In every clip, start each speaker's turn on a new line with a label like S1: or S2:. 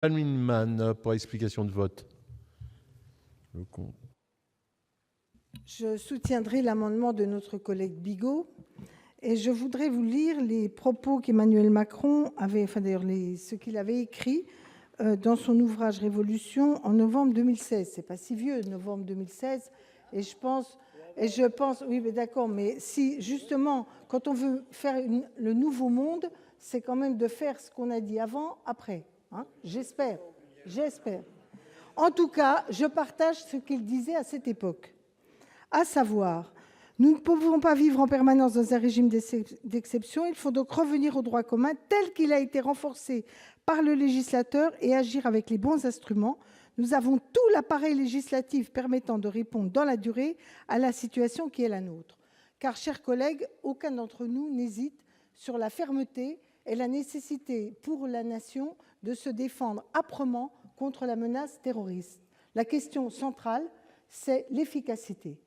S1: Lienemann, pour explication de vote.
S2: Je soutiendrai l'amendement de notre collègue Bigot et je voudrais vous lire les propos qu'Emmanuel Macron avait, ce qu'il avait écrit dans son ouvrage Révolution en novembre 2016. C'est pas si vieux, novembre 2016, et je pense, oui, mais d'accord, mais si justement, quand on veut faire le nouveau monde, c'est quand même de faire ce qu'on a dit avant, après. Hein, j'espère. En tout cas, je partage ce qu'il disait à cette époque, à savoir, nous ne pouvons pas vivre en permanence dans un régime d'exception, il faut donc revenir au droit commun tel qu'il a été renforcé par le législateur et agir avec les bons instruments. Nous avons tout l'appareil législatif permettant de répondre dans la durée à la situation qui est la nôtre. Car, chers collègues, aucun d'entre nous n'hésite sur la fermeté et la nécessité pour la nation de se défendre âprement contre la menace terroriste. La question centrale, c'est l'efficacité.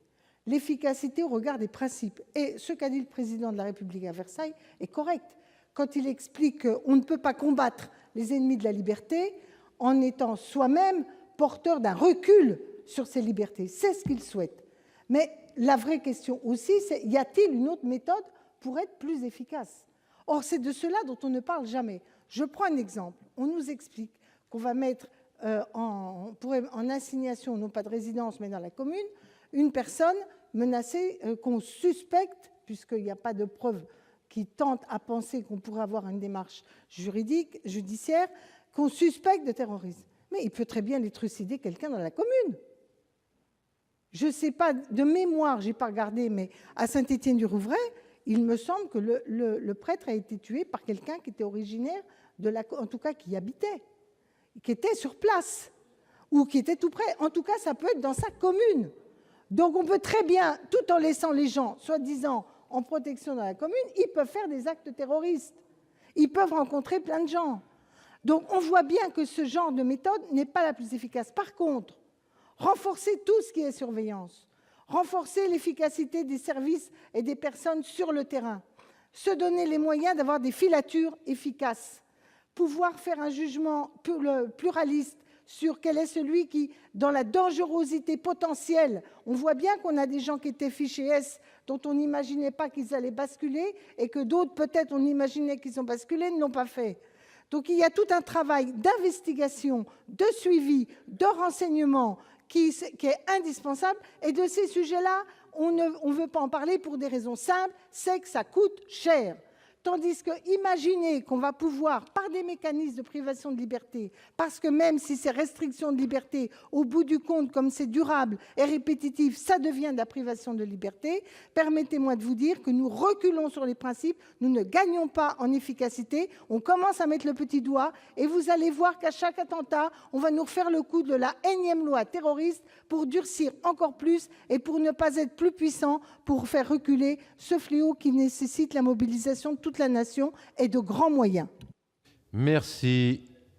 S2: L'efficacité au regard des principes. Et ce qu'a dit le président de la République à Versailles est correct quand il explique qu'on ne peut pas combattre les ennemis de la liberté en étant soi-même porteur d'un recul sur ces libertés. C'est ce qu'il souhaite. Mais la vraie question aussi, c'est y a-t-il une autre méthode pour être plus efficace? Or, c'est de cela dont on ne parle jamais. Je prends un exemple. On nous explique qu'on va mettre en assignation, non pas de résidence, mais dans la commune, une personne menacée qu'on suspecte, puisqu'il n'y a pas de preuves qui tentent à penser qu'on pourrait avoir une démarche judiciaire, qu'on suspecte de terrorisme. Mais il peut très bien les trucider quelqu'un dans la commune. Je ne sais pas, de mémoire, je n'ai pas regardé, mais à Saint-Étienne-du-Rouvray, il me semble que le prêtre a été tué par quelqu'un qui était originaire, en tout cas qui y habitait, qui était sur place, ou qui était tout près. En tout cas, ça peut être dans sa commune. Donc on peut très bien, tout en laissant les gens, soi-disant, en protection dans la commune, ils peuvent faire des actes terroristes. Ils peuvent rencontrer plein de gens. Donc on voit bien que ce genre de méthode n'est pas la plus efficace. Par contre, renforcer tout ce qui est surveillance, renforcer l'efficacité des services et des personnes sur le terrain, se donner les moyens d'avoir des filatures efficaces, pouvoir faire un jugement pluraliste sur quel est celui qui, dans la dangerosité potentielle, on voit bien qu'on a des gens qui étaient fichés S, dont on n'imaginait pas qu'ils allaient basculer, et que d'autres, peut-être, on imaginait qu'ils ont basculé, ne l'ont pas fait. Donc il y a tout un travail d'investigation, de suivi, de renseignement qui est indispensable, et de ces sujets-là, on ne veut pas en parler pour des raisons simples, c'est que ça coûte cher. Tandis que, imaginez qu'on va pouvoir, par des mécanismes de privation de liberté, parce que même si ces restrictions de liberté, au bout du compte, comme c'est durable et répétitif, ça devient de la privation de liberté, permettez-moi de vous dire que nous reculons sur les principes, nous ne gagnons pas en efficacité, on commence à mettre le petit doigt, et vous allez voir qu'à chaque attentat, on va nous refaire le coup de la énième loi terroriste pour durcir encore plus et pour ne pas être plus puissant, pour faire reculer ce fléau qui nécessite la mobilisation de toute la nation et de grands moyens.
S1: Merci.